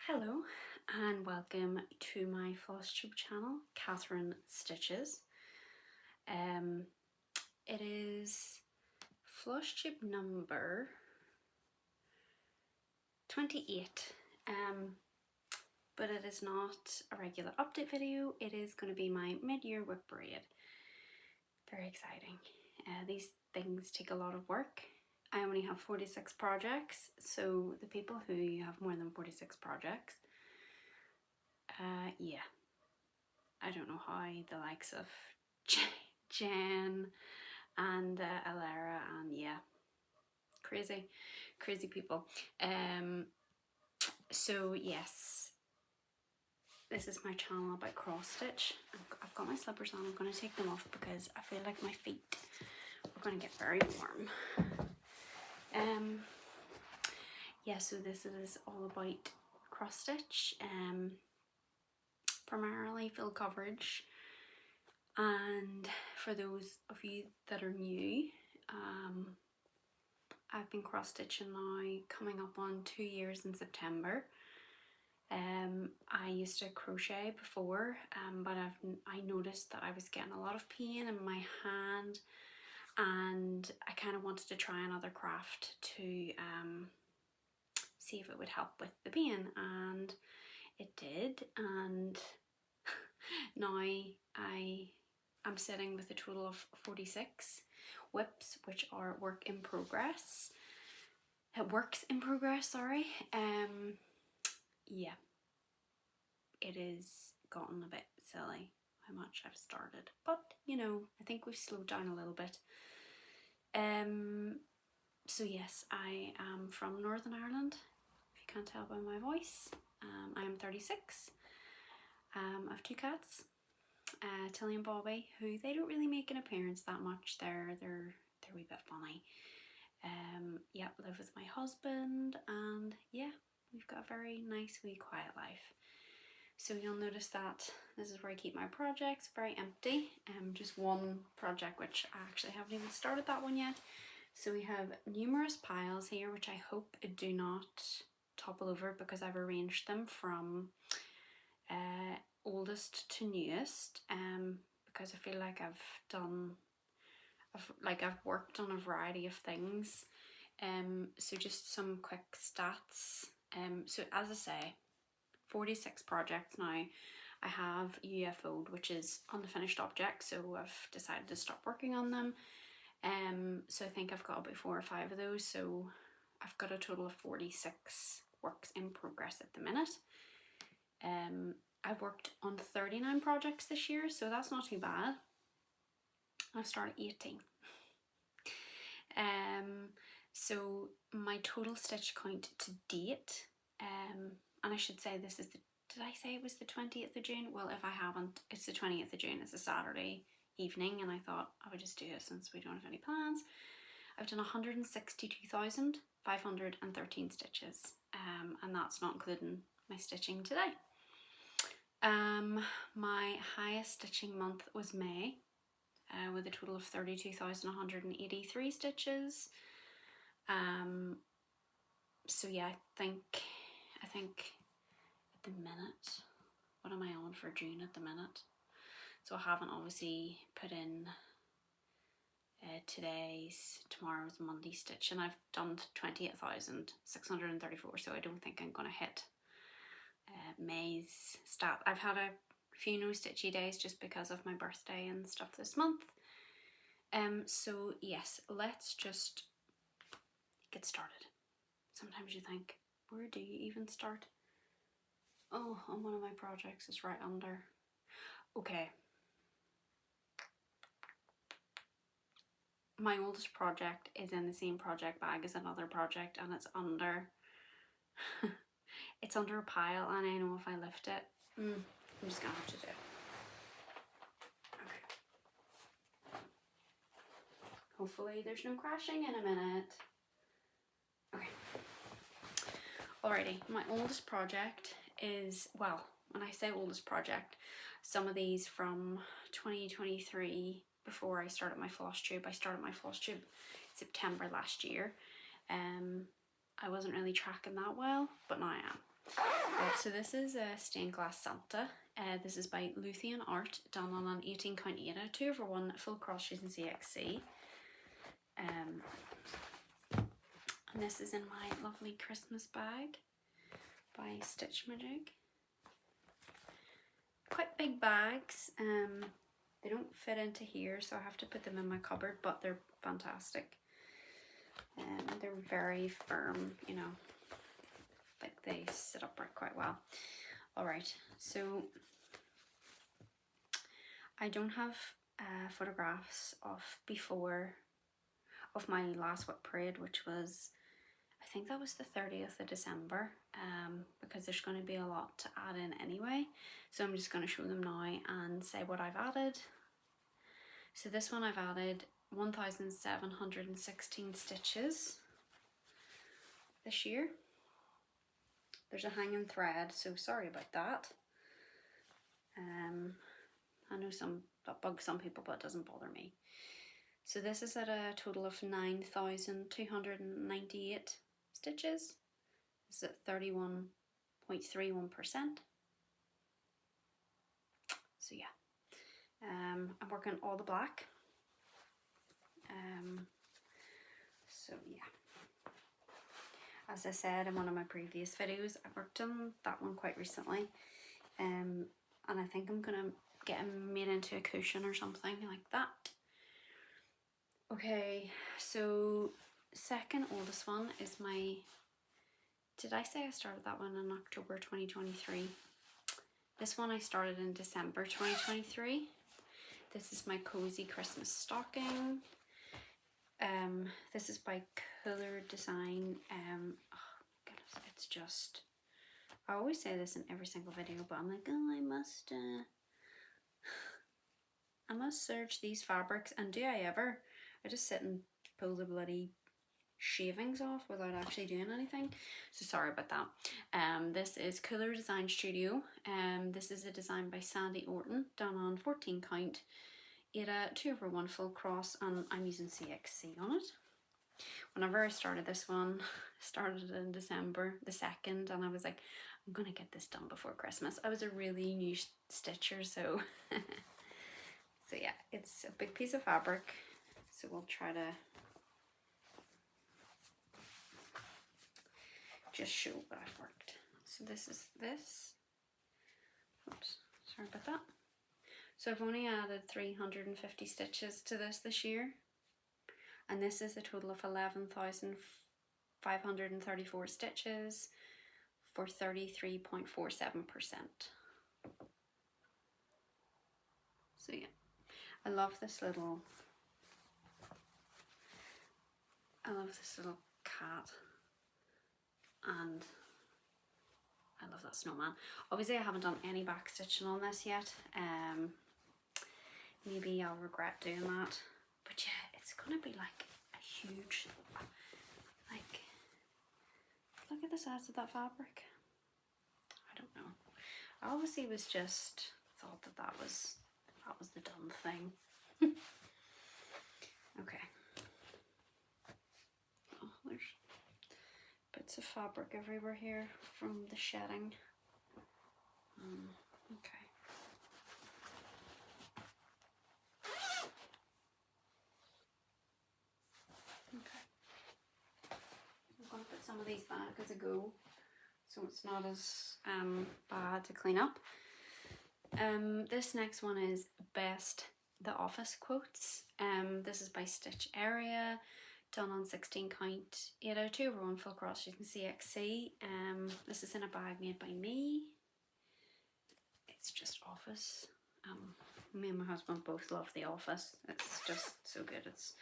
Hello and welcome to my Flosstube channel, Catherine Stitches. It is Flosstube number 28, but it is not a regular update video. It is going to be my mid-year WIP braid. Very exciting. These things take a lot of work. I only have 46 projects, so the people who have more than 46 projects, yeah, I don't know how the likes of Jen and Alara and yeah, crazy people. So yes, this is my channel about cross stitch. I've got my slippers on. I'm going to take them off because I feel like my feet are going to get very warm. Yeah, so this is all about cross stitch, primarily full coverage. And for those of you that are new, I've been cross stitching now coming up on 2 years in September. I used to crochet before, but I noticed that I was getting a lot of pain in my hand, and I kind of wanted to try another craft to see if it would help with the pain, and it did. And now I'm sitting with a total of 46 WIPs, which are works in progress, sorry. Yeah, it is gotten a bit silly how much I've started, but you know, I think we've slowed down a little bit. So yes, I am from Northern Ireland, if you can't tell by my voice. I am 36. I have 2 cats, Tilly and Bobby, who they don't really make an appearance that much. They're a wee bit funny. Yeah, live with my husband, and yeah, we've got a very nice wee quiet life. So you'll notice that this is where I keep my projects, very empty. Just one project, which I actually haven't even started that one yet. So we have numerous piles here, which I hope do not topple over because I've arranged them from oldest to newest, because I feel like I've worked on a variety of things. So just some quick stats. So as I say, 46 projects now. I have UFO'd, which is unfinished objects, so I've decided to stop working on them. So I think I've got about 4 or 5 of those, so I've got a total of 46 works in progress at the minute. I've worked on 39 projects this year, so that's not too bad. I've started 18. So my total stitch count to date, and I should say this is did I say it was the 20th of June? Well, if I haven't, it's the 20th of June. It's a Saturday evening, and I thought I would just do it since we don't have any plans. I've done 162,513 stitches, and that's not including my stitching today. My highest stitching month was May, with a total of 32,183 stitches. So yeah, I think at the minute, what am I on for June at the minute? So I haven't obviously put in tomorrow's Monday stitch, and I've done 28,634, so I don't think I'm gonna hit May's stat. I've had a few no stitchy days just because of my birthday and stuff this month. So yes, let's just get started. Sometimes you think, where do you even start? Oh, on one of my projects is right under. Okay. My oldest project is in the same project bag as another project, and it's under it's under a pile, and I know if I lift it, I'm just gonna have to do it. Okay. Hopefully there's no crashing in a minute. Okay. Alrighty, my oldest project is, well, when I say oldest project, some of these from 2023, before I started my Flosstube. I started my Flosstube September last year. I wasn't really tracking that well, but now I am. So this is a stained glass Santa. This is by Luthien Art, done on an 18 count 8 2/1 full cross using CXC. And this is in my lovely Christmas bag by Stitchmajig. Quite big bags. They don't fit into here, so I have to put them in my cupboard, but they're fantastic. They're very firm, you know, like they sit upright quite well. Alright, so I don't have photographs of my last WIP parade, which was, I think that was the 30th of December, because there's going to be a lot to add in anyway, so I'm just going to show them now and say what I've added. So this one I've added 1,716 stitches this year. There's a hanging thread, so sorry about that. I know that bugs some people, but it doesn't bother me. So this is at a total of 9,298 stitches. This is at 31.31%. So yeah, I'm working all the black. So yeah, as I said in one of my previous videos, I worked on that one quite recently, and I think I'm gonna get them made into a cushion or something like that. Okay, so second oldest one is my, did I say I started that one in October 2023? This one I started in December 2023. This is my cozy Christmas stocking. This is by Cooler Design. Oh goodness, it's just, I always say this in every single video, but I'm like, oh, I must search these fabrics, and do I ever? I just sit and pull the bloody shavings off without actually doing anything, so sorry about that. This is Cooler Design Studio. This is a design by Sandy Orton, done on 14 count 8 2/1 full cross, and I'm using CXC on it. Whenever I started this one, started in December the 2nd, and I was like, I'm gonna get this done before Christmas. I was a really new stitcher, so so yeah, it's a big piece of fabric, so we'll try to just show what I've worked. So this is this. Oops, sorry about that. So I've only added 350 stitches to this year, and this is a total of 11,534 stitches for 33.47%. So yeah, I love this little cat, and I love that snowman. Obviously I haven't done any back stitching on this yet. Maybe I'll regret doing that, but yeah, it's gonna be like a huge, like, look at the size of that fabric. I don't know, I obviously was just thought that was the done thing. Okay. Oh, there's bits of fabric everywhere here from the shedding. Okay. I'm going to put some of these back as I go, so it's not as bad to clean up. This next one is Best The Office Quotes. This is by Stitch Area, done on 16 count 8 2/1 full cross using CXC. This is in a bag made by me. It's just Office. Me and my husband both love The Office. It's just so good. It's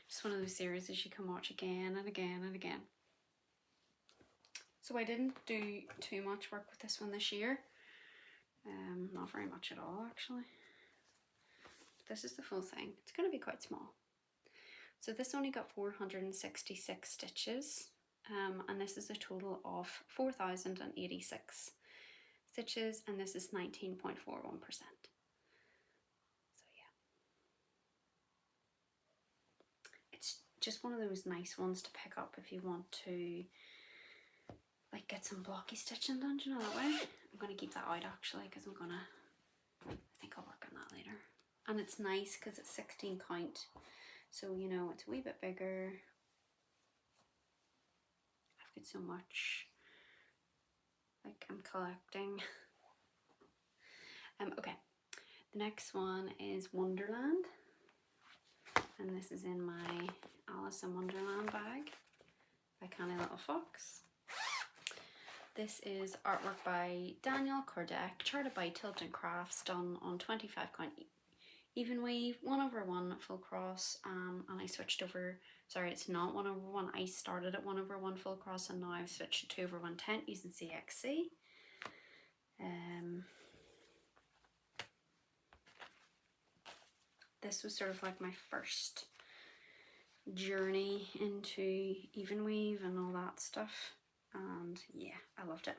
just one of those series that you can watch again and again and again. So I didn't do too much work with this one this year. Not very much at all, actually. But this is the full thing. It's going to be quite small. So this only got 466 stitches, and this is a total of 4,086 stitches, and this is 19.41%. So yeah, it's just one of those nice ones to pick up if you want to like get some blocky stitching done, you know, that way. I'm going to keep that out actually, because I think I'll work on that later. And it's nice because it's 16 count, so you know it's a wee bit bigger. I've got so much, like I'm collecting. Okay, the next one is Wonderland, and this is in my Alice in Wonderland bag by Canny Little Fox. This is artwork by Daniel Kordek, charted by Tilton Crafts, done on 25 count even weave, 1/1 full cross, and I switched over, sorry, it's not 1/1, I started at 1/1 full cross and now I've switched to 2/1 tent using CXC. This was sort of like my first journey into even weave and all that stuff, and yeah, I loved it.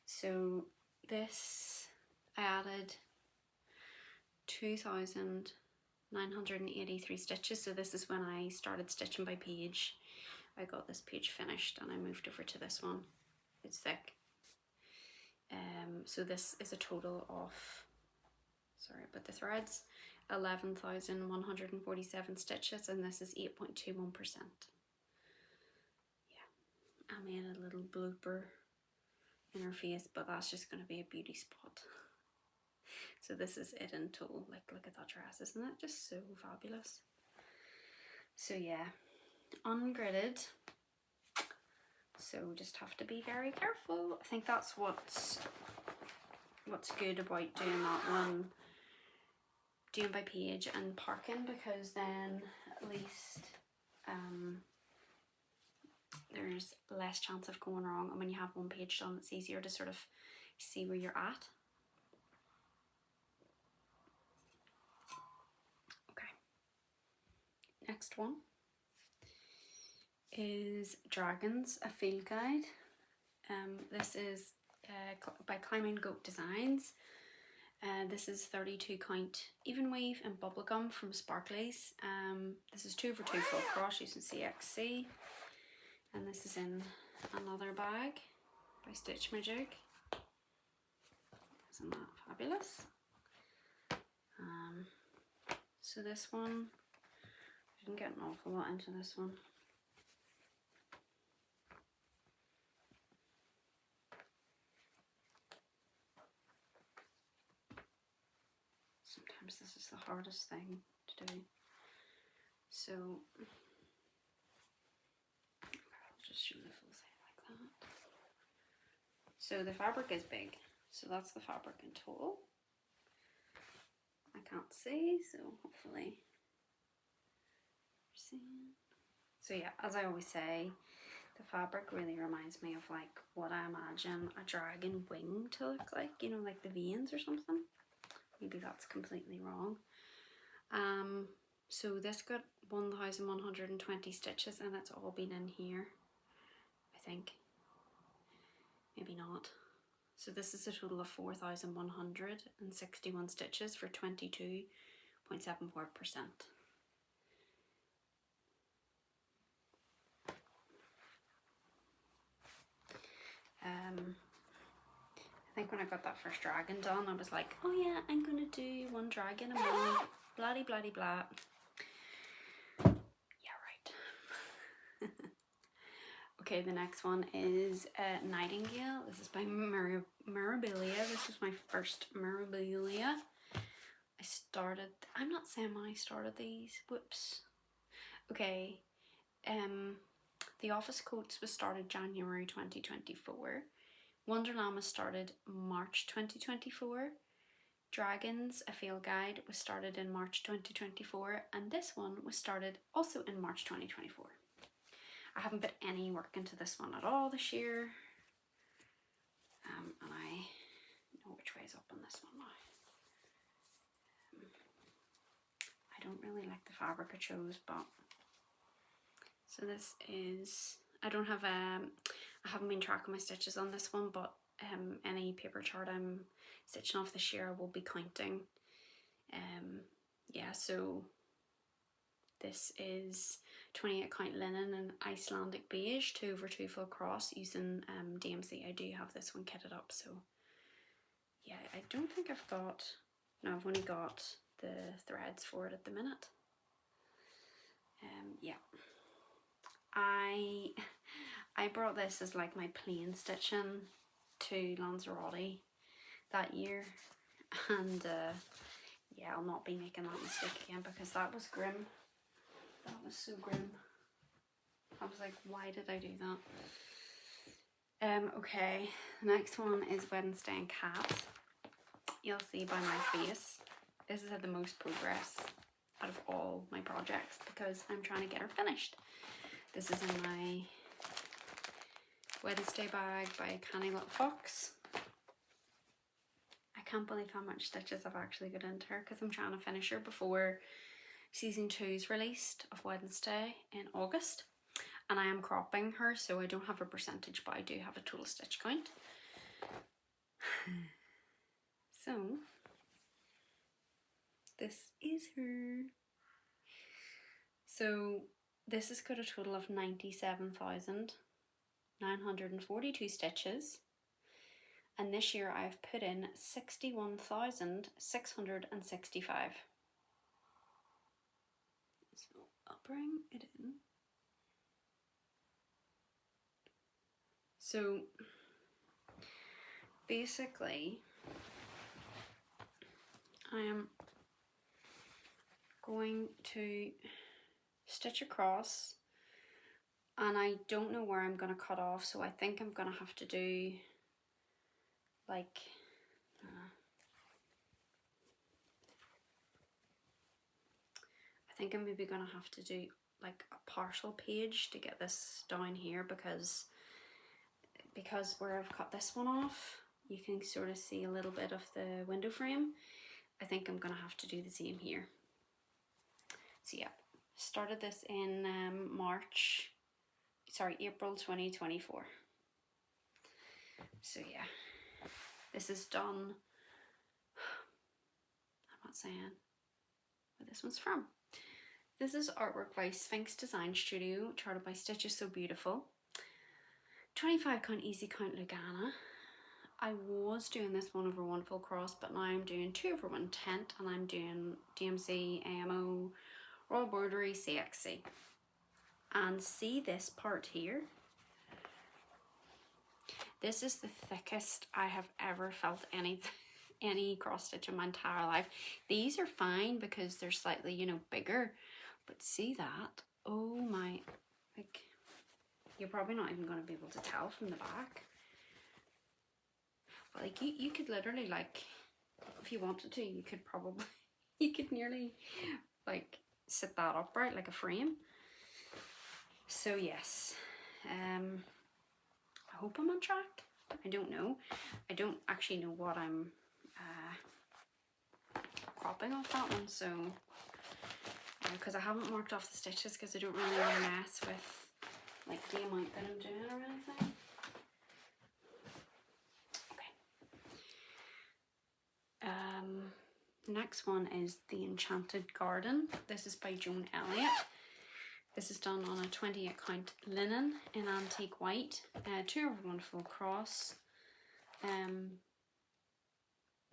So this, I added 2,983 stitches, so this is when I started stitching by page. I got this page finished and I moved over to this one. It's thick. So this is a total of, sorry about the threads, 11,147 stitches, and this is 8.21%. Yeah, I made a little blooper in her face, but that's just going to be a beauty spot. So this is it in total. Like, look at that dress, isn't it just so fabulous? So yeah, ungridded, so just have to be very careful. I think that's what's good about doing that one, doing by page and parking, because then at least there's less chance of going wrong, and when you have one page done it's easier to sort of see where you're at. Okay, next one is Dragons, a field guide. This is by Climbing Goat Designs. This is 32 count even weave and bubblegum from Sparklies. This is 2/2 full cross using CXC, and this is in another bag by Stitch My Jig. Isn't that fabulous? So this one, I didn't get an awful lot into this one. Sometimes this is the hardest thing to do. So I'll just show the full thing like that. So the fabric is big. So that's the fabric in total. I can't see, so hopefully you're seeing. So yeah, as I always say, the fabric really reminds me of like what I imagine a dragon wing to look like, you know, like the veins or something. Maybe that's completely wrong. So this got 1,120 stitches, and it's all been in here, I think. Maybe not. So this is a total of 4,161 stitches for 22.74%. I think when I got that first dragon done, I was like, oh yeah, I'm gonna do one dragon a month, bloody bloody blah. Yeah, right. Okay, the next one is Nightingale. This is by Mirabilia. This was my first Mirabilia. I'm not saying when I started these, whoops. Okay, the Office Coats was started January 2024. Wonderland was started March 2024. Dragons, a field guide, was started in March 2024, and this one was started also in March 2024. I haven't put any work into this one at all this year, and I know which way is up on this one now. I don't really like the fabric I chose, but so this is, I haven't been tracking my stitches on this one, but any paper chart I'm stitching off this year I will be counting. Yeah, so this is 28 count linen and Icelandic beige 2/2 full cross using DMC. I do have this one kitted up, so yeah, I don't think I've got, no, I've only got the threads for it at the minute. Yeah, I brought this as like my plain stitching to Lanzarote that year, and yeah, I'll not be making that mistake again because that was grim. That was so grim. I was like, why did I do that? Okay, the next one is Wednesday and Cat. You'll see by my face, this has had the most progress out of all my projects because I'm trying to get her finished. This is in my Wednesday bag by Canny Little Fox. I can't believe how much stitches I've actually got into her because I'm trying to finish her before season 2 is released of Wednesday in August. And I am cropping her, so I don't have a percentage, but I do have a total stitch count. So this is her. So this has got a total of 97,942 stitches, and this year I've put in 61,665. So I'll bring it in. So basically I am going to stitch across, and I don't know where I'm going to cut off, so I think I'm going to have to do like I think I'm maybe going to have to do like a partial page to get this down here because where I've cut this one off you can sort of see a little bit of the window frame. I think I'm going to have to do the same here. So yeah, started this in April 2024. So yeah, this is done. I'm not saying where this one's from. This is artwork by Sphinx Design Studio, charted by Stitches So Beautiful. 25 count Easycount Lugana. I was doing this 1/1 full cross, but now I'm doing 2/1 tent, and I'm doing DMC, AMO, Royal Bordery, CXC. And see this part here? This is the thickest I have ever felt any cross stitch in my entire life. These are fine because they're slightly, you know, bigger, but see that? Oh my, like, you're probably not even going to be able to tell from the back. But like you could literally, like, if you wanted to, you could nearly like sit that upright like a frame. So yes, I hope I'm on track. I don't know. I don't actually know what I'm cropping off that one, so because I haven't marked off the stitches because I don't really want to mess with like the amount that I'm doing or anything. Next one is The Enchanted Garden. This is by Joan Elliott. This is done on a 28 count linen in antique white, 2/1 full cross,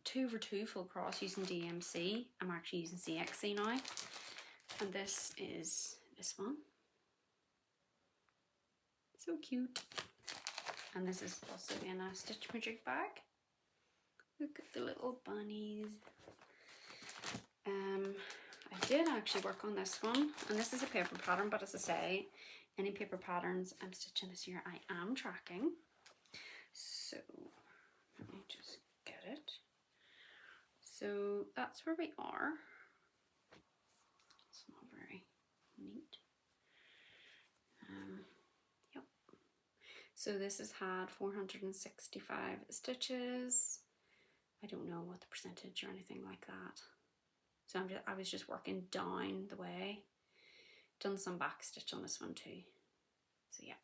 2/2 full cross using DMC. I'm actually using CXC now, and this is this one. So cute. And this is also in a Stitch Magic bag. Look at the little bunnies. I did actually work on this one, and this is a paper pattern, but as I say, any paper patterns I'm stitching this year I am tracking. So let me just get it. So that's where we are. It's not very neat. Yep. So this has had 465 stitches. I don't know what the percentage or anything like that. So I was just working down the way. Done some back stitch on this one too. So yeah.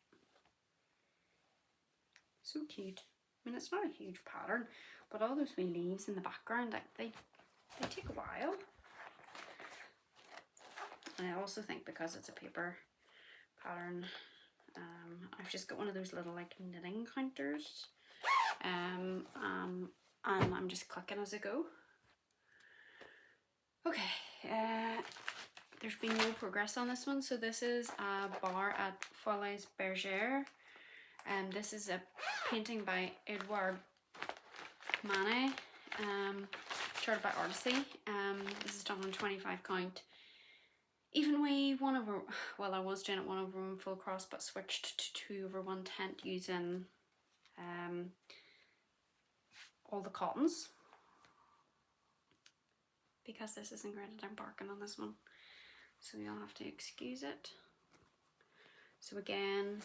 So cute. I mean, it's not a huge pattern, but all those wee leaves in the background, like they take a while. And I also think because it's a paper pattern. I've just got one of those little like knitting counters, and I'm just clicking as I go. Okay, there's been no progress on this one. So this is a bar at Folies Bergère, and this is a painting by Edouard Manet, charted by Odyssey. This is done on 25 count. Even we 1/1, well, I was doing it 1/1 full cross, but switched to 2/1 tent using all the cottons, because this isn't graded. I'm barking on this one, so you'll have to excuse it. So again,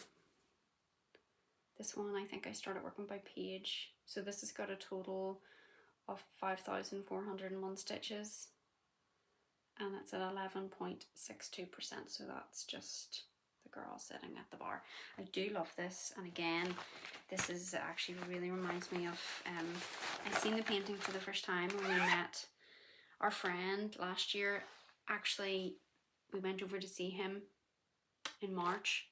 this one I think I started working by page, so this has got a total of 5,401 stitches, and it's at 11.62%, so that's just the girl sitting at the bar. I do love this, and again, this is actually really reminds me of, I seen the painting for the first time when we met our friend last year. Actually, we went over to see him in March,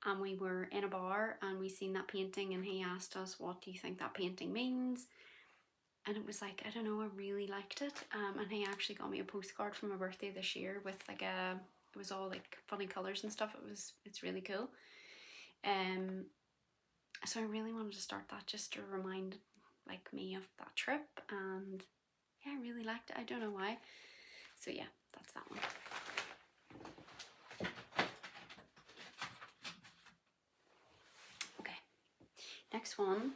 and we were in a bar and we seen that painting, and he asked us, what do you think that painting means? And it was like, I don't know, I really liked it. And he actually got me a postcard for my birthday this year with like it was all like funny colours and stuff. It's really cool. So I really wanted to start that just to remind like me of that trip, and yeah, I really liked it. I don't know why. So yeah, that's that one. Okay, next one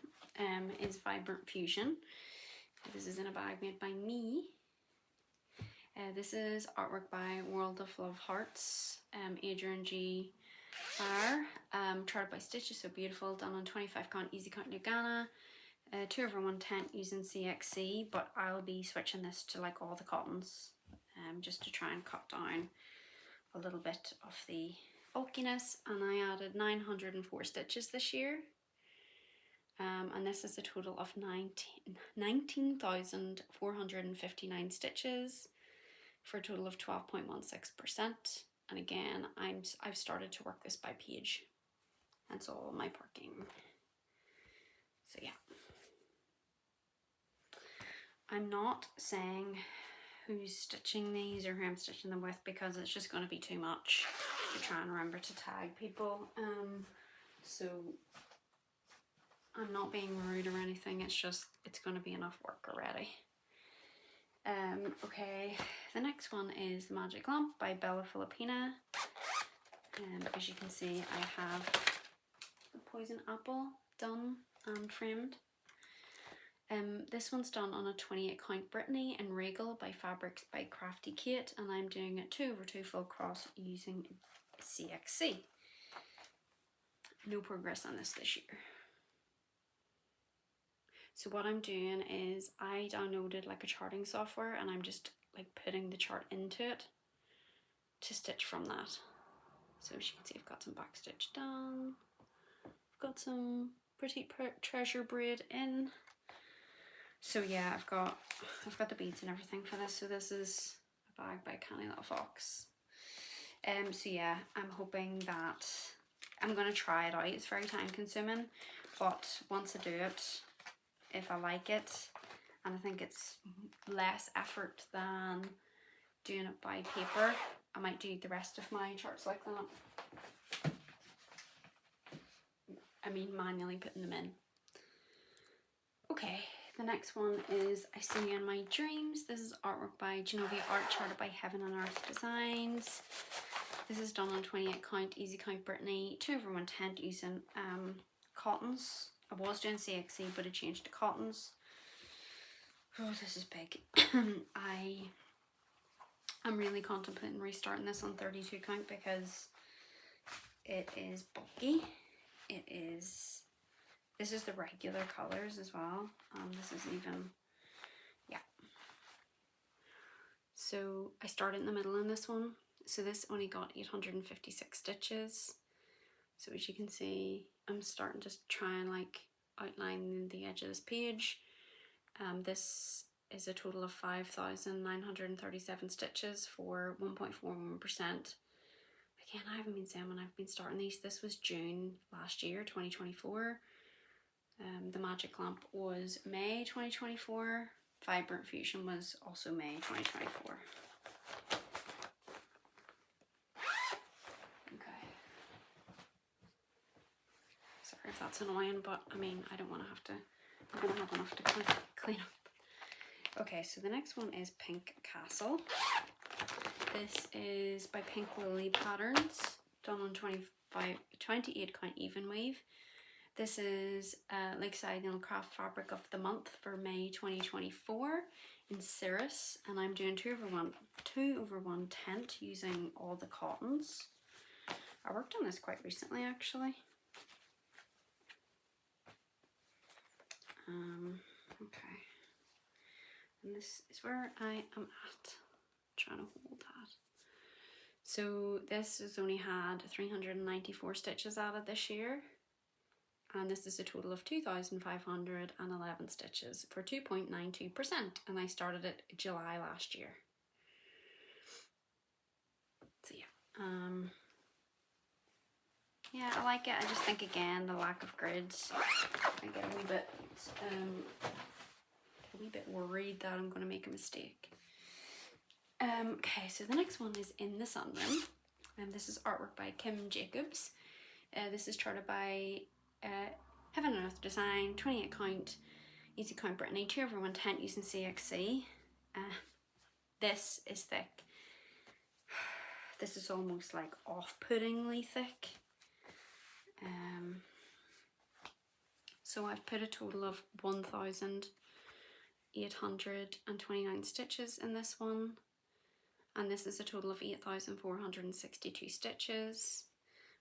is Vibrant Fusion. This is in a bag made by me. This is artwork by World of Love Hearts, Adrian G. Farr, charted by Stitch, is so beautiful, done on 25 count Easycount Lugana, 2/1 tent using CXC, but I'll be switching this to like all the cottons, just to try and cut down a little bit of the bulkiness, and I added 904 stitches this year. And this is a total of 19,459 stitches for a total of 12.16%. And again, I've started to work this by page, and so all my parking. So yeah, I'm not saying who's stitching these or who I'm stitching them with, because it's just going to be too much to try and remember to tag people. So I'm not being rude or anything, it's just, it's going to be enough work already. Okay, the next one is The Magic Lamp by Bella Filipina. As you can see, I have the Poison Apple done and framed. This one's done on a 28 count Brittany and Regal by Fabrics by Crafty Kate, and I'm doing it 2/2 full cross using CXC. No progress on this year. So what I'm doing is I downloaded like a charting software, and I'm just like putting the chart into it to stitch from that. So as you can see, I've got some back stitch done. I've got some pretty treasure braid in. So yeah, I've got the beads and everything for this. So this is a bag by Canny Little Fox. So yeah, I'm hoping that I'm gonna try it out. It's very time consuming, but once I do it, if I like it, and I think it's less effort than doing it by paper, I might do the rest of my charts like that. I mean manually putting them in. Okay, the next one is I See You in My Dreams. This is artwork by Genovia Art, charted by Heaven and Earth Designs. This is done on 28 count Easycount Brittany, 2/1 tent using cottons. I was doing CXC, but I changed to cottons. Oh, this is big. I'm really contemplating restarting this on 32 count because it is bulky. This is the regular colours as well. This is even, yeah. So I started in the middle in this one. So this only got 856 stitches. So as you can see, I'm starting to try and like outline the edge of this page. This is a total of 5,937 stitches for 1.41%. I again, I haven't been saying when I've been starting these. This was June last year, 2024. The magic lamp was May 2024. Vibrant Fusion was also May 2024. Okay. Sorry if that's annoying, but I mean, I don't want to have to, I'm going to have enough to clean up. Okay, so the next one is Pink Castle. This is by Pink Lily Patterns, done on 28 count even weave. This is Lakeside Craft Fabric of the Month for May 2024 in Cirrus, and I'm doing 2/1 tent using all the cottons. I worked on this quite recently actually. Okay, and this is where I am at. Trying to hold that. So this has only had 394 stitches added this year, and this is a total of 2,511 stitches for 2.92%, and I started it July last year. So yeah, I like it. I just think again the lack of grids, I get a wee bit worried that I'm going to make a mistake. Okay, so the next one is In the Sunroom, and this is artwork by Kim Jacobs. This is charted by Heaven and Earth Design, 28 count, Easycount Brittany, 2/1 tent using CXC. This is thick. This is almost like off-puttingly thick. So I've put a total of 1,829 stitches in this one. And this is a total of 8,462 stitches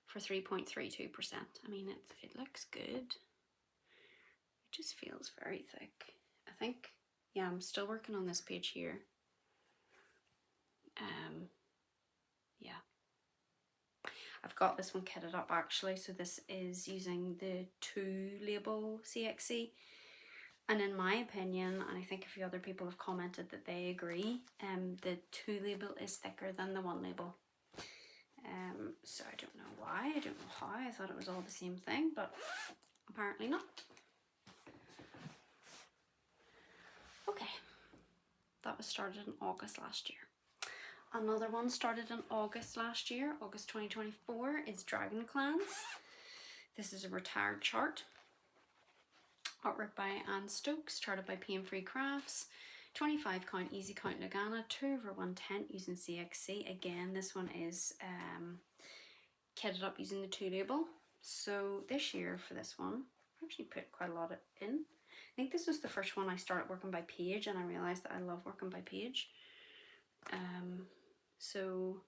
for 3.32%. I mean, it looks good. It just feels very thick. I think, yeah, I'm still working on this page here. Yeah. I've got this one kitted up actually, so this is using the 2 label CXC. And in my opinion, and I think a few other people have commented that they agree, the 2 label is thicker than the 1 label. So I don't know why, I don't know how, I thought it was all the same thing, but apparently not. Okay, that was started in August last year. Another one started in August last year, August 2024, is Dragon Clans. This is a retired chart. Artwork by Anne Stokes, charted by PM3 Crafts, 25 count Easycount Nagana, 2/1 tent using CXC. Again, this one is kitted up using the 2 label. So this year for this one, I actually put quite a lot in. I think this was the first one I started working by page, and I realised that I love working by page. So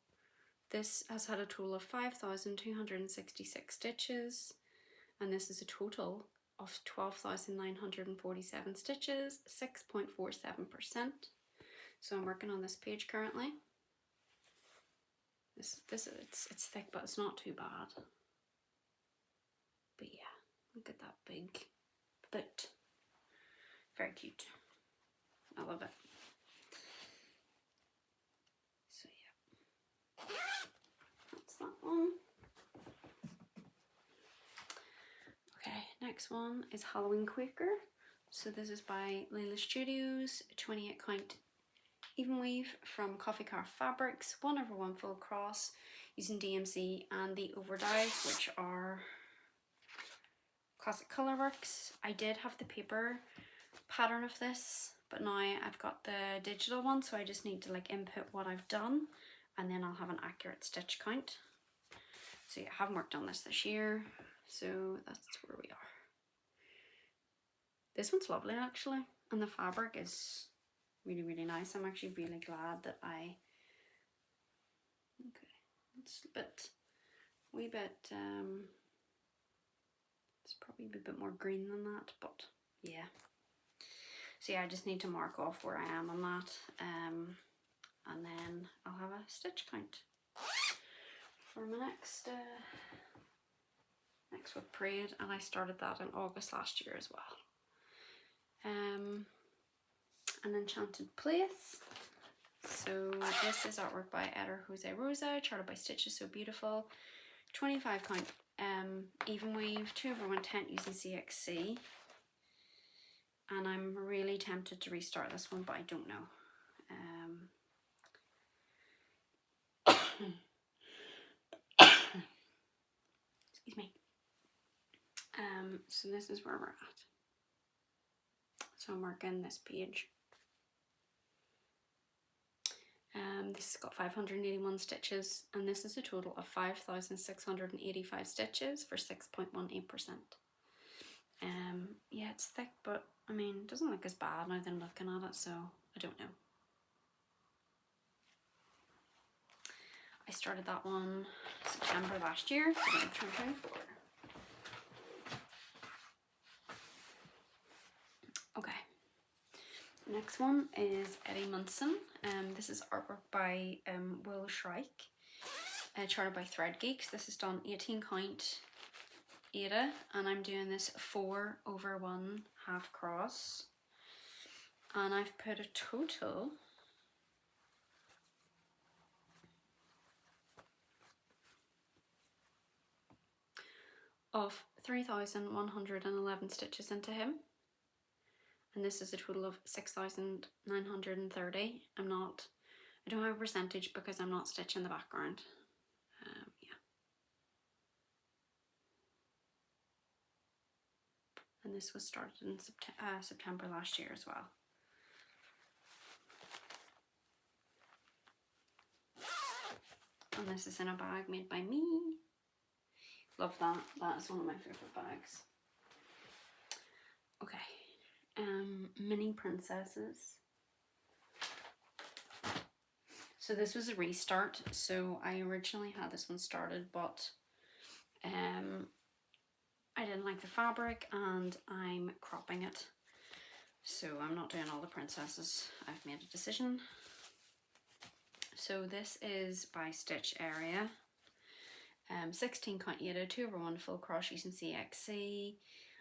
this has had a total of 5,266 stitches, and this is a total of 12,947 stitches, 6.47%. So I'm working on this page currently. It's thick, but it's not too bad. But yeah, look at that big foot. Very cute. I love it. So yeah, that's that one. Okay, next one is Halloween Quaker. So this is by Layla Studios, 28 count even weave from Coffee Craft Fabrics, 1/1 full cross using DMC and the overdyes, which are Classic Colorworks. I did have the paper pattern of this, but now I've got the digital one, so I just need to like input what I've done, and then I'll have an accurate stitch count. So yeah, I haven't worked on this year, so that's where we are. This one's lovely actually, and the fabric is really, really nice. I'm actually really glad that it's a wee bit, it's probably a bit more green than that, but yeah. So yeah, I just need to mark off where I am on that, and then I'll have a stitch count for my next WIP parade, and I started that in August last year as well. An Enchanted Place. So this is artwork by Eder Jose Rosa, charted by Stitches So Beautiful. 25 count even weave, 2/1 tent using CXC. And I'm really tempted to restart this one, but I don't know. Excuse me. So this is where we're at. So I'm marking this page. This has got 581 stitches, and this is a total of 5,685 stitches for 6.18%. Yeah, it's thick, but I mean, it doesn't look as bad now than looking at it, so I don't know. I started that one September last year, so I'm 2024. Okay. Next one is Eddie Munson. This is artwork by Will Shrike, charted by Thread Geeks. This is done 18 count Ada, and I'm doing this 4/1 half cross, and I've put a total of 3,111 stitches into him, and this is a total of 6,930. I don't have a percentage because I'm not stitching the background. Yeah. And this was started in September last year as well. And this is in a bag made by me. Love that. That is one of my favorite bags. Okay. Mini princesses. So this was a restart. So I originally had this one started, but I didn't like the fabric and I'm cropping it. So I'm not doing all the princesses. I've made a decision. So this is by Stitch Area. 16 count Ada, 2/1 full cross using CXC,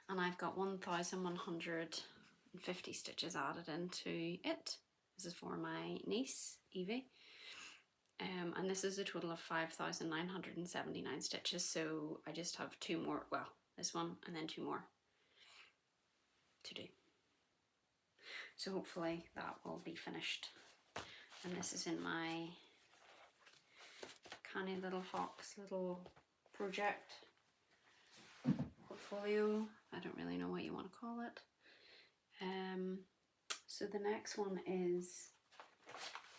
and I've got 1,150 stitches added into it. This is for my niece, Evie. And this is a total of 5,979 stitches, so I just have 2 more, well, this one and then 2 more to do. So hopefully that will be finished. And this is in my canny little fox little project portfolio. I don't really know what you want to call it. So the next one is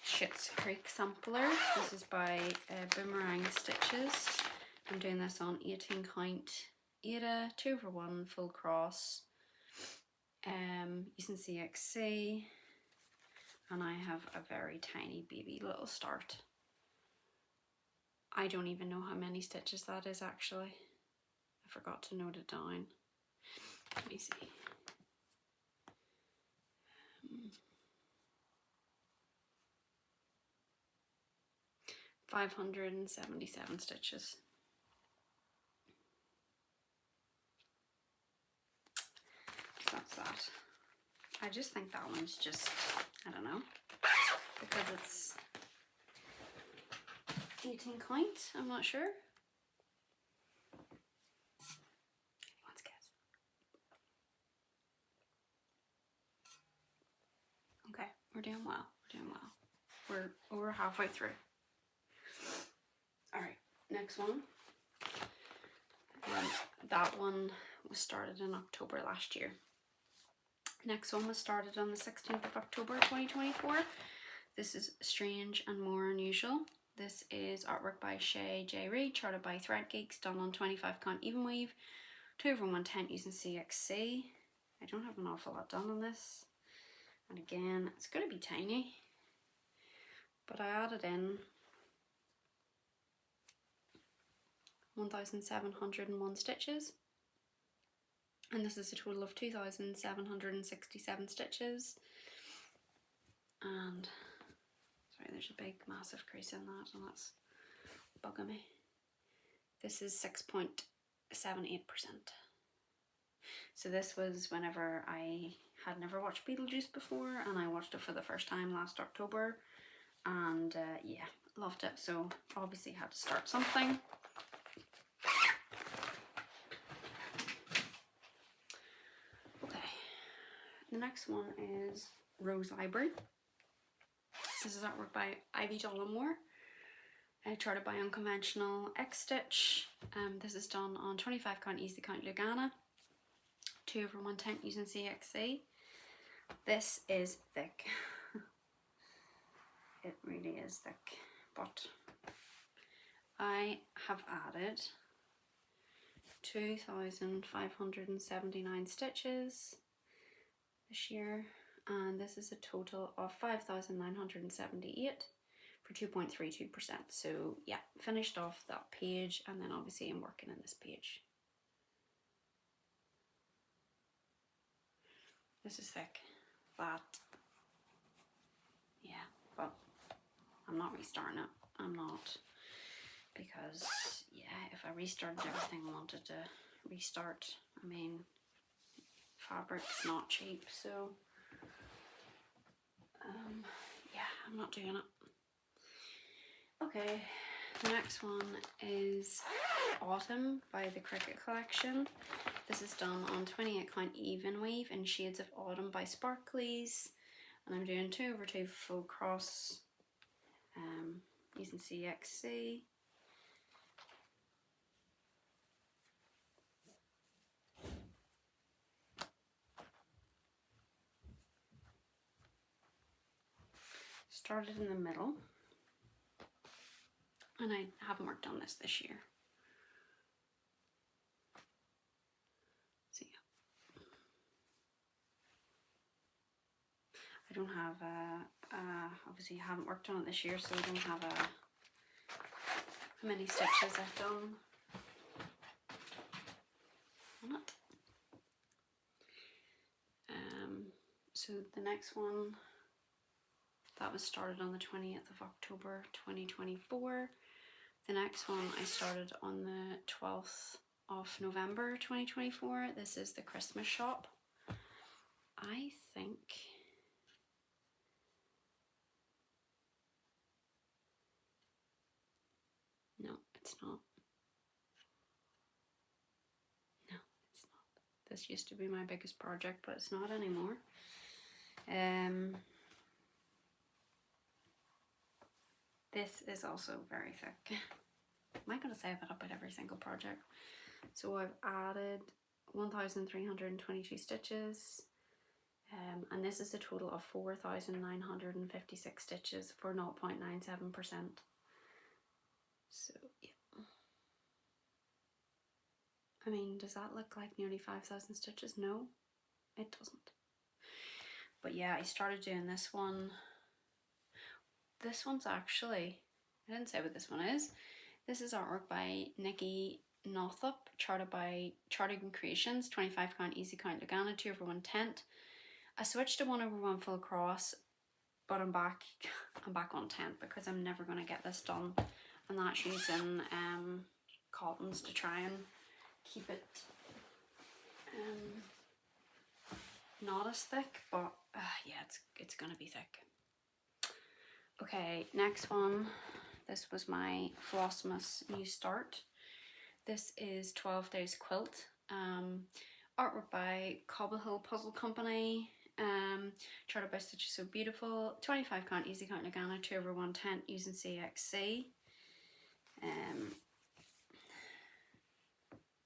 Schitt's Creek Sampler. This is by Boomerang Stitches. I'm doing this on 18 count Ada, 2/1 full cross, using CXC, and I have a very tiny baby little start. I don't even know how many stitches that is actually. I forgot to note it down. Let me see. 577 stitches. So that's that. I just think that one's just, I don't know, because it's 18 count, I'm not sure. Let's guess. Okay, we're doing well, we're doing well. We're over halfway through. Alright, next one. That one was started in October last year. Next one was started on the 16th of October 2024. This is Strange and More Unusual. This is artwork by Shay J. Reid, charted by Thread Geeks, done on 25 count even weave, 2/1 tent using CXC. I don't have an awful lot done on this. And again, it's going to be tiny, but I added in 1,701 stitches, and this is a total of 2,767 stitches. And sorry, there's a big massive crease in that, and that's bugging me. This is 6.78%. So this was whenever I had never watched Beetlejuice before, and I watched it for the first time last October, and yeah, loved it. So obviously had to start something. Okay, the next one is Rose Library. This is artwork by Ivy Dollamore, charted by Unconventional X Stitch. This is done on 25 count Easycount Lugana, 2/110 using CXC. This is thick. It really is thick, but I have added 2,579 stitches this year, and this is a total of 5,978 for 2.32%. So yeah, finished off that page, and then obviously I'm working in this page. This is thick, but yeah, but I'm not restarting it. I'm not, because yeah, if I restarted everything I wanted to restart, I mean, fabric's not cheap, so yeah, I'm not doing it. Okay, the next one is Autumn by the Cricket Collection. This is done on 28 count even weave in Shades of Autumn by Sparklies, and I'm doing 2/2 full cross using CXC. Started in the middle, and I haven't worked on this year. So yeah, I don't have obviously I haven't worked on it this year, so I don't have how many stitches I've done on it. So the next one, that was started on the 20th of October 2024. The next one I started on the 12th of November 2024. This is the Christmas shop. I think no, it's not. No, it's not. This used to be my biggest project, but it's not anymore. This is also very thick. Am I going to say that about every single project? So I've added 1,322 stitches, and this is a total of 4,956 stitches for 0.97%. So yeah. I mean, does that look like nearly 5,000 stitches? No, it doesn't. But yeah, I started doing this one. This one's actually, I didn't say what this one is. This is artwork by Nikki Northup, charted by Charting Creations, 25 count Easycount Lugana, 2/110. I switched to 1/1 full cross, but I'm back on 10 because I'm never going to get this done, and that's using cottons to try and keep it not as thick, but yeah, it's gonna be thick. Okay, next one. This was my Flossmas New Start. This is 12 Days Quilt. Artwork by Cobble Hill Puzzle Company. Charted by Stitches So Beautiful. 25 count Easycount Lugana, 2/110 using CXC.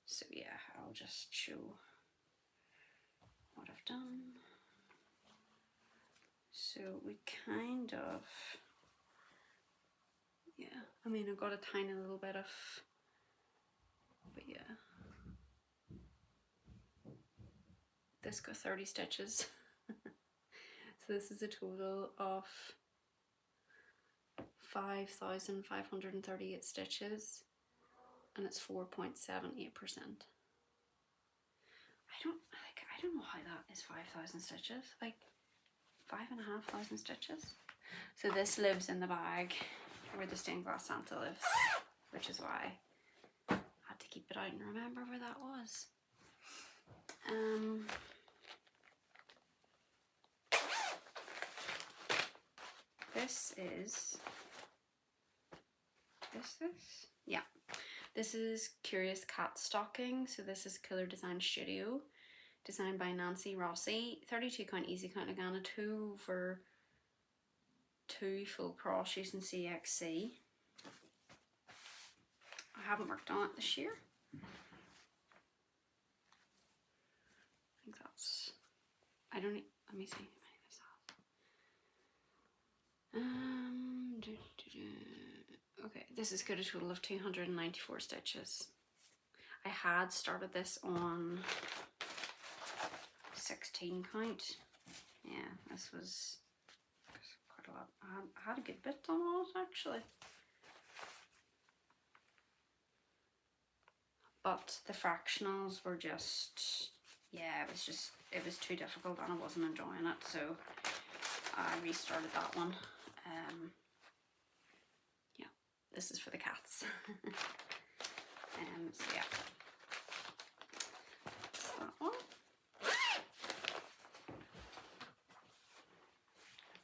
So yeah, I'll just show what I've done. So we kind of, yeah, I mean, I've got a tiny little bit of, but yeah. This got 30 stitches. So this is a total of 5,538 stitches, and it's 4.78%. I don't know how that is 5,000 stitches, like 5,500 stitches. So this lives in the bag where the stained glass Santa lives, which is why I had to keep it out and remember where that was. this is, yeah, this is Curious Cat Stocking. So this is Cooler Design Studio, designed by Nancy Rossi. 32 count Easycount again, a 2/2 full cross using CXC. I haven't worked on it this year. I think that's, I don't, let me see. Okay, this has got a total of 294 stitches. I had started this on 16 count. Yeah, this was quite a lot. I had a good bit done on it actually. But the fractionals were just, yeah, it was too difficult and I wasn't enjoying it, so I restarted that one. Yeah, this is for the cats. So yeah, that's that one.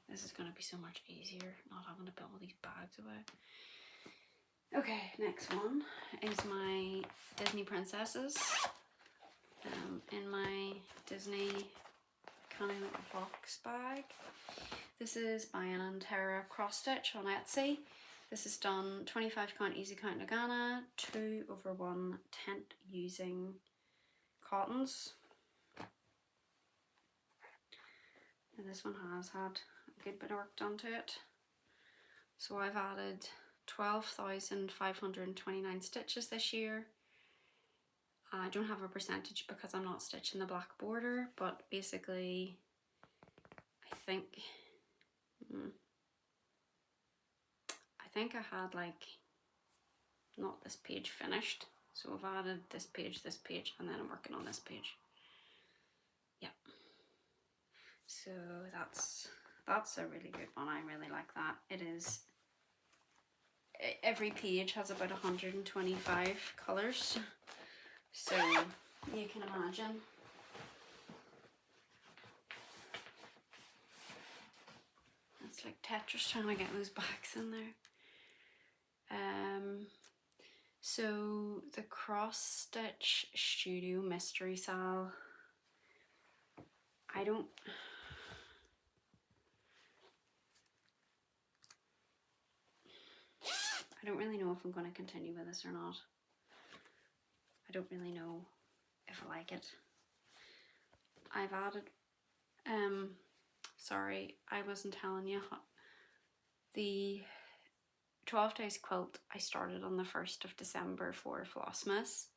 This is going to be so much easier not having to put all these bags away. Okay, next one is my Disney princesses. In my Disney Canny Little Fox bag. This is by Ann & Tara cross stitch on Etsy. This is done 25 count Easycount Nagana, 2/1 tent using cottons. And this one has had a good bit of work done to it. So I've added 12,529 stitches this year. I don't have a percentage because I'm not stitching the black border, but basically I think I had like not this page finished, so I've added this page, and then I'm working on this page. Yeah, so that's a really good one. I really like that. It is, every page has about 125 colours, so you can imagine. It's like Tetris trying to get those bags in there. So the cross stitch studio mystery sal, I don't really know if I'm going to continue with this or not. I don't really know if I like it. I've added, sorry, I wasn't telling you, the 12 days quilt I started on the 1st of December for Flossmas.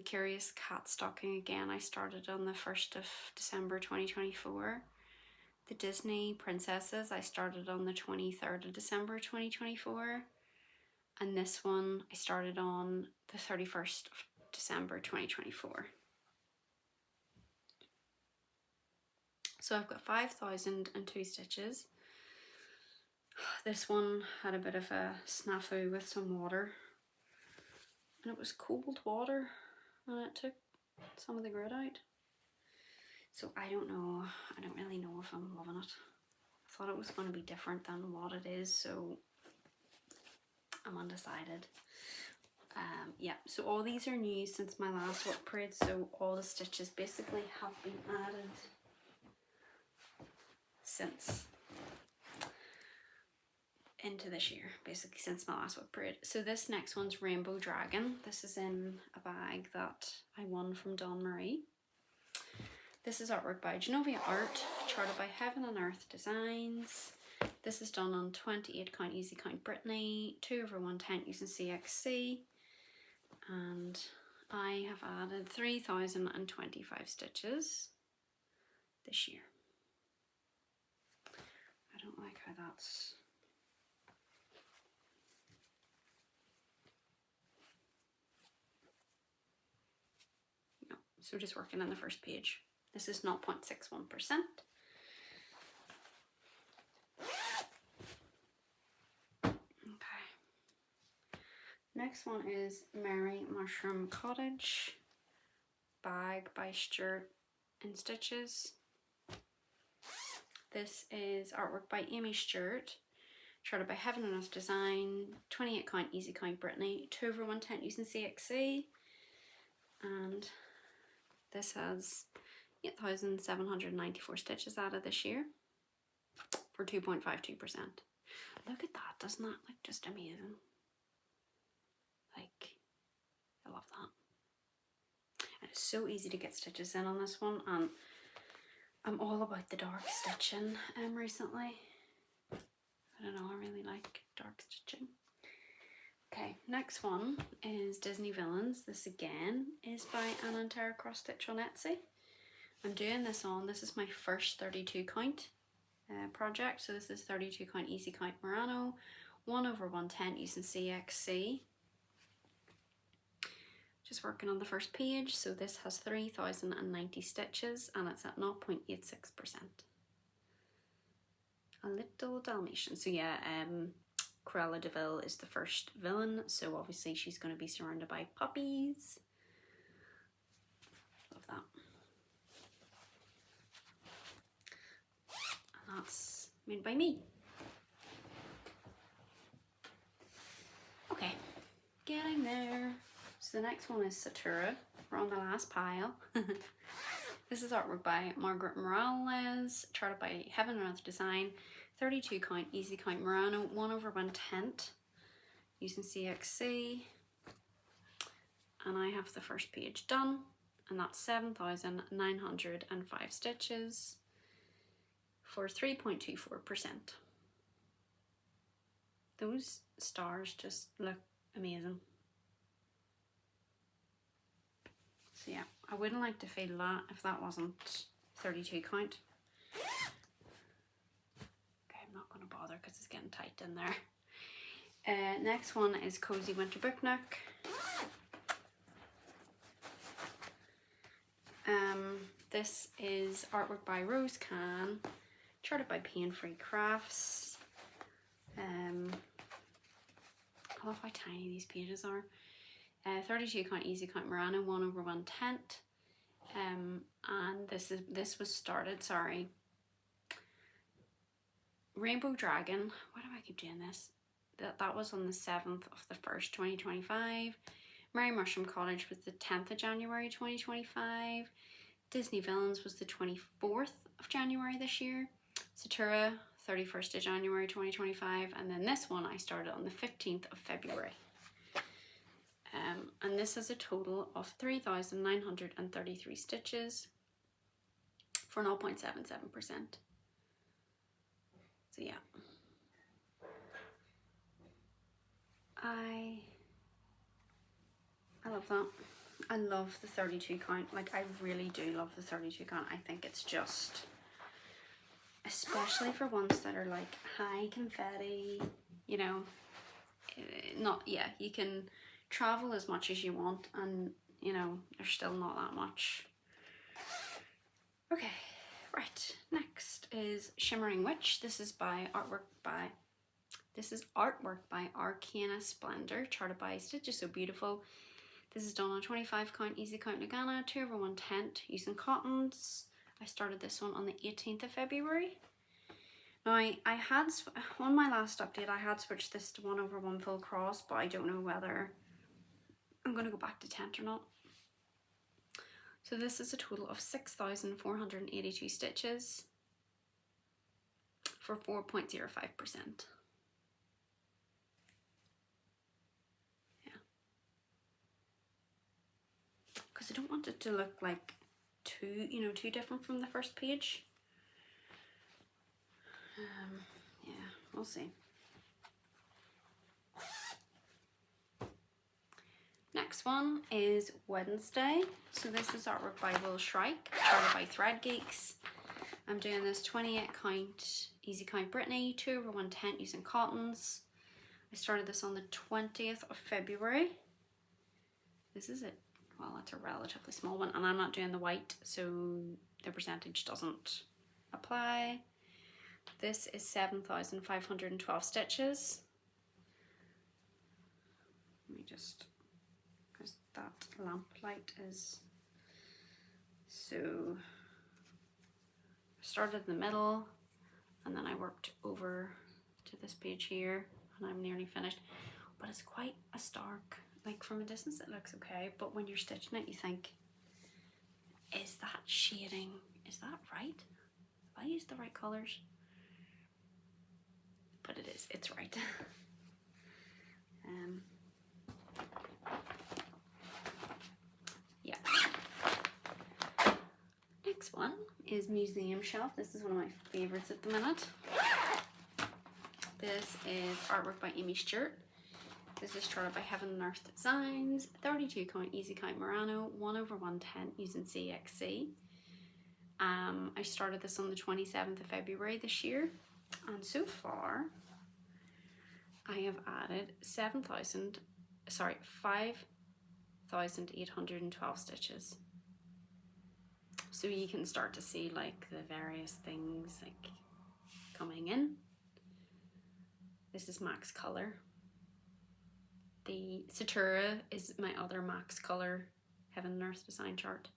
Curious Cat Stocking again, I started on the 1st of December 2024. The Disney Princesses I started on the 23rd of December 2024. And this one I started on the 31st of December 2024. So I've got 5,002 stitches. This one had a bit of a snafu with some water, and it was cold water and it took some of the grit out. So I don't know, I don't really know if I'm loving it. I thought it was going to be different than what it is, so I'm undecided. Yeah, so all these are new since my last WIP parade, so all the stitches basically have been added since into this year, basically since my last WIP parade. So this next one's Rainbow Dragon. This is in a bag that I won from Dawn Marie. This is artwork by Genovia Art, charted by Heaven and Earth Designs. This is done on 28 count Easycount Brittany, 2/1 tent using CXC, and I have added 3,025 stitches this year. I don't like how that's, no, so just working on the first page. This is 0.61%. Next one is Merry Mushroom Cottage, bag by Stuart in Stitches. This is artwork by Amy Stewart, charted by Heaven and Earth Design, 28 count Easycount Brittany, 2/110 using CXC, and this has 8,794 stitches added this year for 2.52%. Look at that, doesn't that look just amazing? Like, I love that. And it's so easy to get stitches in on this one, and I'm all about the dark stitching recently. I don't know, I really like dark stitching. Okay, next one is Disney Villains. This again is by Anna and Tara Cross Stitch on Etsy. I'm doing this is my first 32 count project. So this is 32 count Easycount Murano, 1/110 using CXC. Just working on the first page. So this has 3,090 stitches and it's at 0.86%. A little Dalmatian. So yeah, Cruella de Vil is the first villain, so obviously she's going to be surrounded by puppies. Love that. And that's made by me. Okay, getting there. So the next one is Satura. We're on the last pile. This is artwork by Margaret Morales, charted by Heaven and Earth Design, 32 count Easycount Murano, 1/110 using CXC. And I have the first page done, and that's 7,905 stitches for 3.24%. Those stars just look amazing. So yeah, I wouldn't like to feel that if that wasn't 32 count. Okay, I'm not going to bother because it's getting tight in there. Next one is Cozy Winter Book Nook. This is artwork by Rose Can, charted by Pain-Free Crafts. I love how tiny these pages are. 32 count Easycount Murano, 1/110. And this was started, sorry. Rainbow Dragon, why do I keep doing this? That was on the 7th of the 1st, 2025. Merry Mushroom Cottage was the 10th of January, 2025. Disney Villains was the 24th of January this year. Satura, 31st of January, 2025. And then this one I started on the 15th of February. And this has a total of 3,933 stitches for 0.77%. So yeah. I love that. I love the 32 count. Like, I really do love the 32 count. I think it's just, especially for ones that are like high confetti, you know, you can travel as much as you want and, you know, there's still not that much. Okay, right. Next is Shimmering Witch. This is artwork by Arcana Splendor, charted by Stitches So Beautiful. This is done on 25 count Easycount Nagana, 2/110 using cottons. I started this one on the 18th of February. Now I had, on my last update, I had switched this to 1/1 full cross, but I don't know whether I'm going to go back to tent or not. So this is a total of 6,482 stitches for 4.05%. Because I don't want it to look like too different from the first page. Yeah, we'll see. Next one is Wednesday. So this is artwork by Will Shrike, charted by Thread Geeks. I'm doing this 28 count Easycount Brittany, 2/110 using cottons. I started this on the 20th of February. This is it. Well, that's a relatively small one, and I'm not doing the white, so the percentage doesn't apply. This is 7,512 stitches. Let me just, because that lamp light is, so started in the middle, and then I worked over to this page here, and I'm nearly finished. But it's quite a stark, like from a distance it looks okay, but when you're stitching it you think, is that shading, is that right? Have I used the right colours? But it is, it's right. Yeah. Next one is Museum Shelf. This is one of my favourites at the minute. This is artwork by Amy Stewart. This is started by Heaven and Earth Designs, 32 count Easycount Murano, 1/110 using CXC. I started this on the 27th of February this year, and so far I have added 5,812 stitches. So you can start to see like the various things like coming in. This is max color. The Satura is my other max color Heaven and Earth design chart.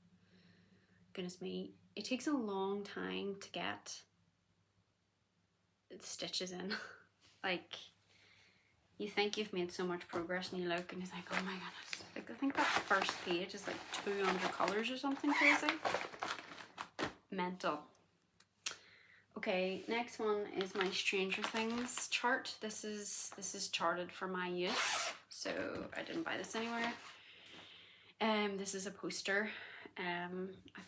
Goodness me, it takes a long time to get the stitches in. Like, you think you've made so much progress and you look and you're like, oh my goodness. Like, I think that first page is like 200 colours or something crazy. Mental. Okay, next one is my Stranger Things chart. This is charted for my use, so I didn't buy this anywhere. This is a poster I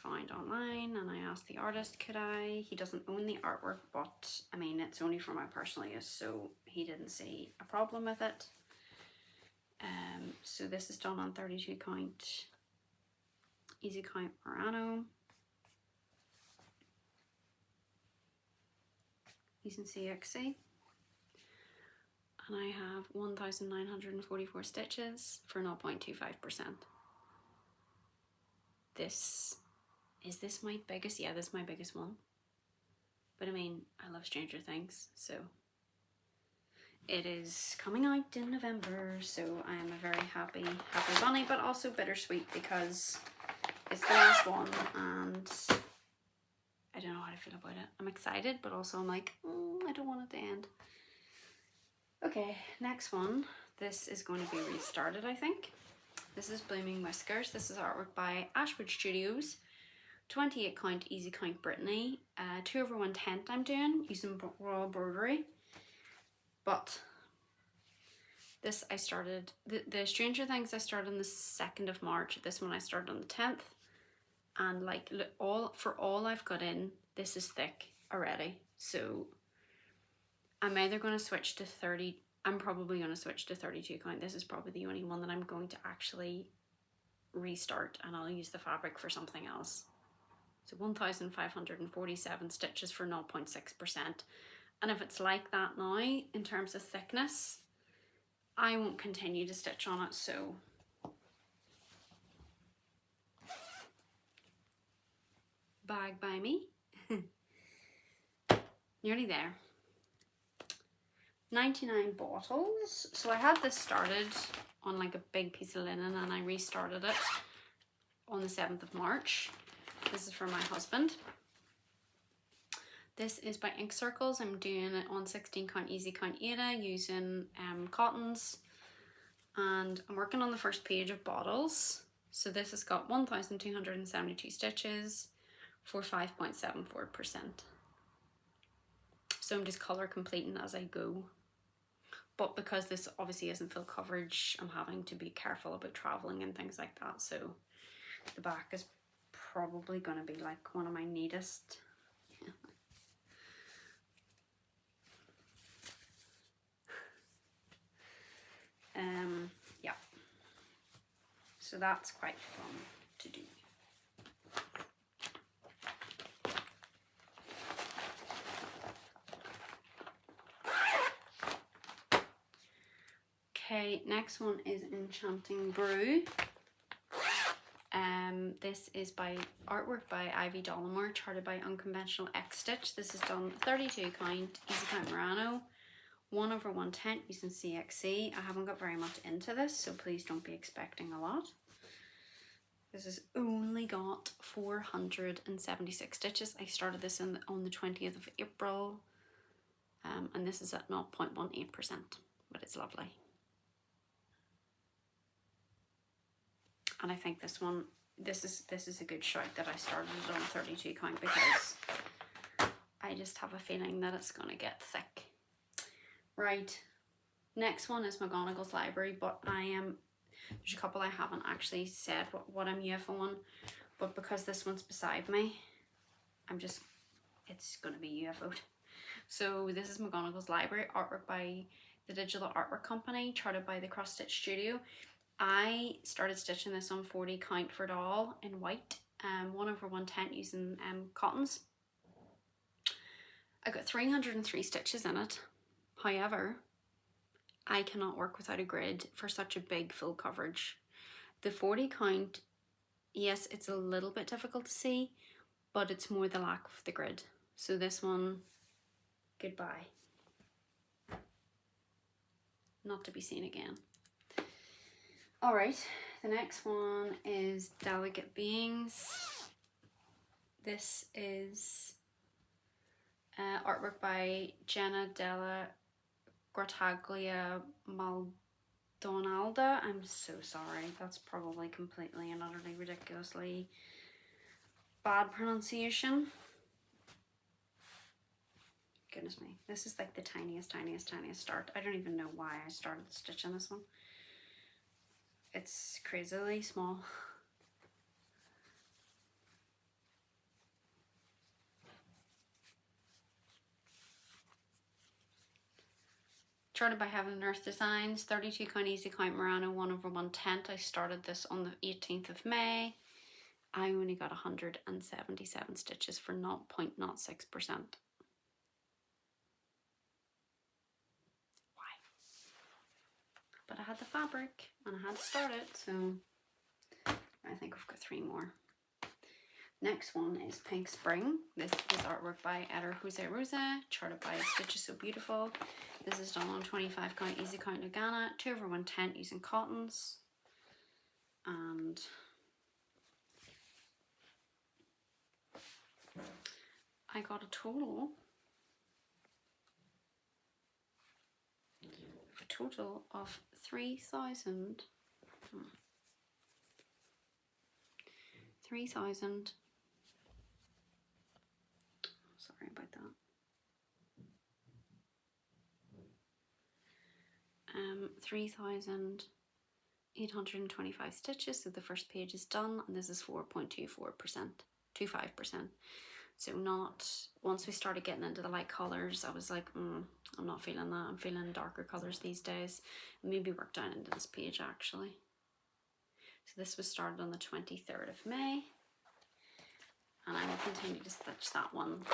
found online, and I asked the artist could I. He doesn't own the artwork, but I mean it's only for my personal use, so he didn't see a problem with it. So this is done on 32 count Easycount Murano. Using CXC, and I have 1,944 stitches for 0.25%. Is this my biggest? Yeah, this is my biggest one. But I mean, I love Stranger Things, so it is coming out in November, so I am a very happy bunny, but also bittersweet because it's the last one and I don't know how to feel about it. I'm excited, but also I'm like, I don't want it to end. Okay, next one. This is going to be restarted, I think. This is Blooming Whiskers. This is artwork by Ashwood Studios. 28 count Easycount Brittany. 2/110 I'm doing using raw embroidery. But this I started, the Stranger Things I started on the 2nd of March. This one I started on the 10th. And like for all I've got in, this is thick already. So I'm either going to switch to 30, I'm probably going to switch to 32 count. This is probably the only one that I'm going to actually restart, and I'll use the fabric for something else. So 1,547 stitches for 0.6%. And if it's like that now, in terms of thickness, I won't continue to stitch on it, so bag by me. Nearly there. 99 bottles. So I had this started on like a big piece of linen and I restarted it on the 7th of March. This is for my husband. This is by Ink Circles. I'm doing it on 16 count Easycount Ada using cottons, and I'm working on the first page of bottles. So this has got 1,272 stitches for 5.74%. So I'm just colour completing as I go. But because this obviously isn't full coverage, I'm having to be careful about travelling and things like that. So the back is probably going to be like one of my neatest. Yeah. So that's quite fun to do. Okay, next one is Enchanting Brew. This is by artwork by Ivy Dollamore, charted by Unconventional X Stitch. This is done 32 count Easycount Murano, 1/110 using CXC. I haven't got very much into this, so please don't be expecting a lot. This has only got 476 stitches. I started this on the 20th of April. and this is at 0.18%, but it's lovely. And I think this one, this is a good shout that I started it on 32 count, because I just have a feeling that it's gonna get thick. Right, next one is McGonagall's Library, but there's a couple I haven't actually said what I'm UFOing, but because this one's beside me, it's gonna be UFO'd. So this is McGonagall's Library, artwork by the Digital Artwork Company, charted by the Cross Stitch Studio. I started stitching this on 40 count for doll in white, 1/110 using cottons. I got 303 stitches in it. However, I cannot work without a grid for such a big full coverage. The 40 count, yes, it's a little bit difficult to see, but it's more the lack of the grid. So this one, goodbye. Not to be seen again. Alright, the next one is Delicate Beings. This is artwork by Jenna Della Grottaglia Maldonalda. I'm so sorry, that's probably completely and utterly ridiculously bad pronunciation. Goodness me, this is like the tiniest start. I don't even know why I started stitching this one. It's crazily small. Charted by Heaven and Earth Designs, 32 count Easycount Murano 1/110. I started this on the 18th of May. I only got 177 stitches for 0.06%. But I had the fabric and I had to start it, so I think I've got 3 more. Next one is Pink Spring. This is artwork by Eder Jose Rosa, charted by Stitch Is So Beautiful. This is done on 25 count Easycount Lugana, 2/110 using cottons. And I got a total of 3,000. Sorry about that. 3,825 stitches. So the first page is done, and this is 4.24%, 25%. So once we started getting into the light colours, I was like, I'm not feeling that. I'm feeling darker colours these days. Maybe work down into this page actually. So this was started on the 23rd of May. And I will continue to stitch that one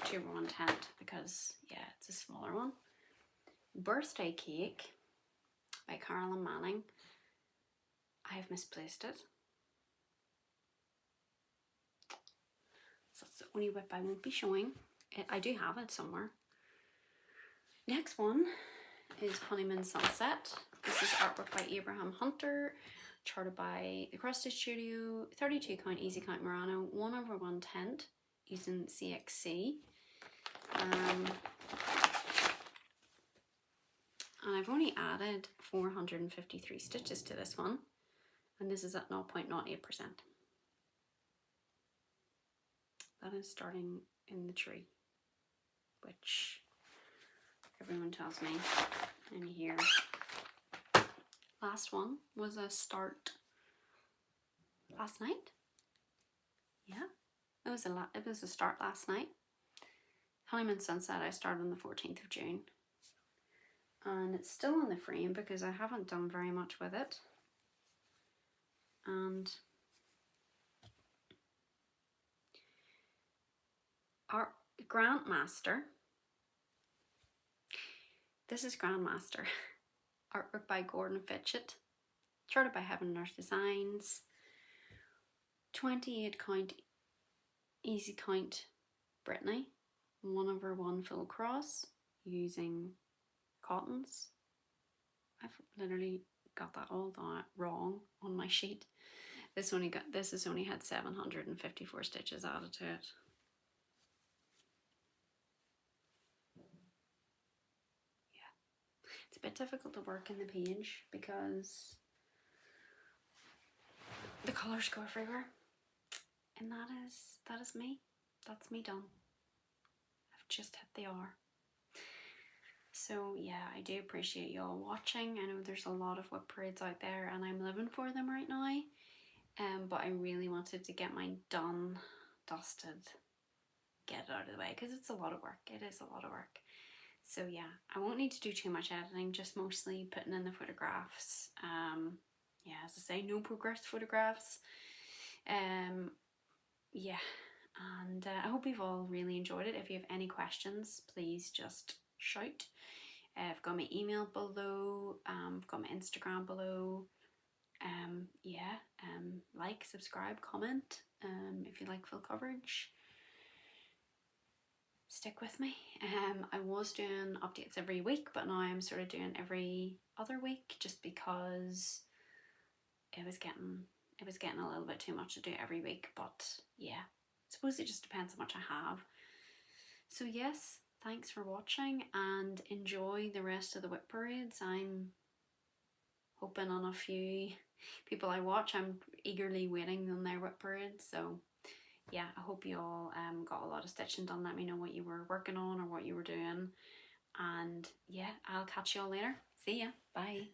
2/110 because, yeah, it's a smaller one. Birthday Cake by Carolyn Manning. I have misplaced it. So that's the only WIP I won't be showing. I do have it somewhere. Next one is Honeymoon Sunset. This is artwork by Abraham Hunter, charted by the Cross Stitch Studio, 32 count Easycount Murano, 1/110 using CXC. And I've only added 453 stitches to this one, and this is at 0.08%. That is starting in the tree, which everyone tells me in here. Last one was a start last night. Yeah, it was a start last night. Honeymoon Sunset I started on the 14th of June. And it's still on the frame because I haven't done very much with it. And our Grandmaster. This is Grandmaster. Artwork by Gordon Fitchett. Charted by Heaven and Earth Designs. 28 count Easycount Brittany. 1/1 full cross using cottons. I've literally got that all wrong on my sheet. This has only had 754 stitches added to it. a bit difficult to work in the page because the colours go everywhere, and that is me. That's me done. I've just hit the hour. So yeah, I do appreciate y'all watching. I know there's a lot of WIP parades out there and I'm living for them right now. But I really wanted to get mine done, dusted, get it out of the way, because it's a lot of work. It is a lot of work. So yeah, I won't need to do too much editing, just mostly putting in the photographs. Yeah, as I say, no progressed photographs. Yeah, and I hope you've all really enjoyed it. If you have any questions, please just shout. I've got my email below, I've got my Instagram below. Yeah, like, subscribe, comment, if you like full coverage. Stick with me. I was doing updates every week, but now I'm sort of doing every other week, just because it was getting a little bit too much to do every week. But yeah, I suppose it just depends how much I have. So yes, thanks for watching and enjoy the rest of the WIP parades. I'm hoping on a few people I watch. I'm eagerly waiting on their WIP parades. So yeah, I hope you all got a lot of stitching done. Let me know what you were working on or what you were doing. And yeah, I'll catch you all later. See ya. Bye.